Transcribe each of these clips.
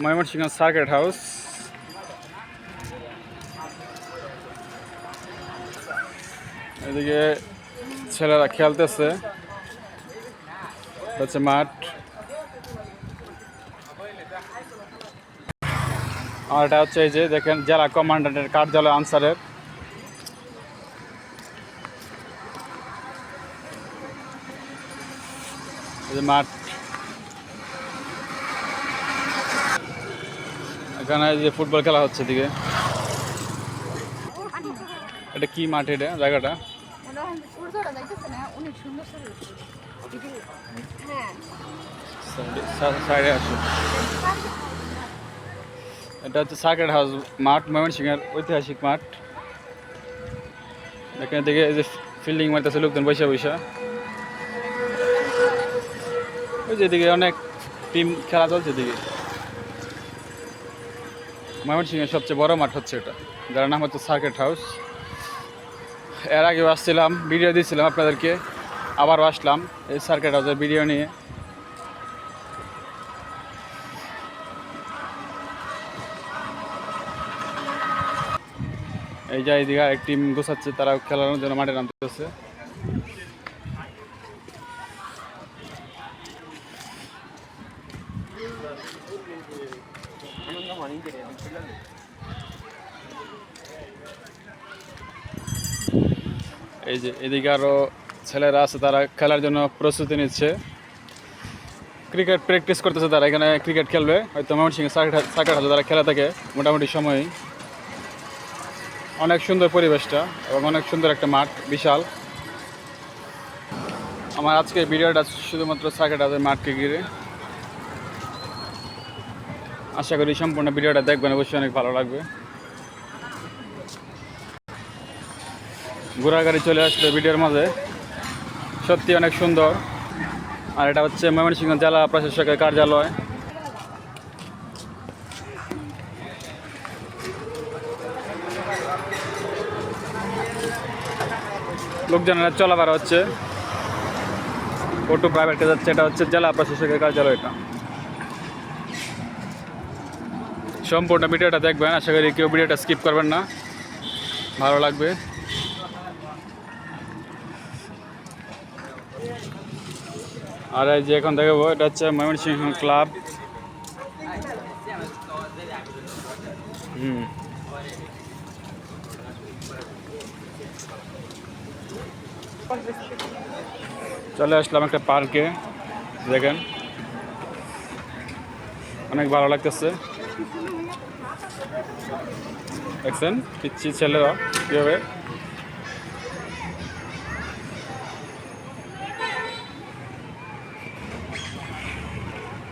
Mymensingh circuit house. এদিকে ছেলেরা খেলতেছে, হচ্ছে মাঠ। আর এটা হচ্ছে এই যে দেখেন জেলা কমান্ডারের কার্যালয় আনসারের। এই যে মাঠ, এখানে যে ফুটবল খেলা হচ্ছে এদিকে। এটা কি মাঠ, এটা জায়গাটা? সাইডে আসো। এটা হচ্ছে সার্কিট হাউস মাঠ, ময়মনসিংহের ঐতিহাসিক মাঠ। এখানে থেকে এই যে ফিল্ডিং মারতেছে লোকজন বৈশা বৈশা। ওই যেদিকে অনেক টিম খেলা চলছে এদিকে। ময়মনসিংহের সবচেয়ে বড় মাঠ হচ্ছে এটা, যার নাম হচ্ছে সার্কিট হাউস। এর আগেও আসছিলাম, ভিডিও দিয়েছিলাম আপনাদেরকে, আবারও আসলাম এই সার্কিট হাউসের ভিডিও নিয়ে। এই যে এইদিকে এক টিম গোছাচ্ছে, তারা খেলানোর জন্য মাঠে নামতেছে। এই যে এদিকে আরো ছেলেরা আছে, তারা খেলার জন্য প্রস্তুতি নিচ্ছে, ক্রিকেট প্র্যাকটিস করতেছে। তারা এখানে ক্রিকেট খেলবে হয়তো ময়মনসিংহ সার্কিট হাউসে তারা খেলা থাকে মোটামুটি সময়। অনেক সুন্দর পরিবেশটা এবং অনেক সুন্দর একটা মাঠ, বিশাল। আমার আজকে ভিডিওটা শুধুমাত্র সার্কিট হাউসের মাঠকে ঘিরে। আশা করি সম্পূর্ণ ভিডিওটা দেখবেন, অবশ্যই অনেক ভালো লাগবে। ঘোড়াগাড়ি চলে আসবে ভিডিওর মাঝে, সত্যি অনেক সুন্দর। আর এটা হচ্ছে ময়মনসিংহ জেলা প্রশাসকের কার্যালয়। লোকজনেরা চলাফেরা হচ্ছে, অটো প্রাইভেটে যাচ্ছে। এটা হচ্ছে জেলা প্রশাসকের কার্যালয়টা। সম্পূর্ণ ভিডিওটা দেখবেন, আশা করি কেউ ভিডিওটা স্কিপ করবেন না, ভালো লাগবে। আর এই যে এখন দেখাবো, এটা হচ্ছে ময়মনসিংহ ক্লাব। চলে আসলাম একটা পার্কে, দেখেন অনেক ভালো লাগতেছে। দেখছেন পিচ্ছি ছেলেরা কীভাবে।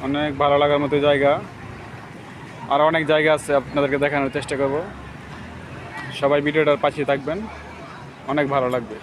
অনেক ভালো লাগার মতো জায়গা, আর অনেক জায়গা আছে, আপনাদেরকে দেখানোর চেষ্টা করব। সবাই ভিডিওটার পাশে থাকবেন, অনেক ভালো লাগবে।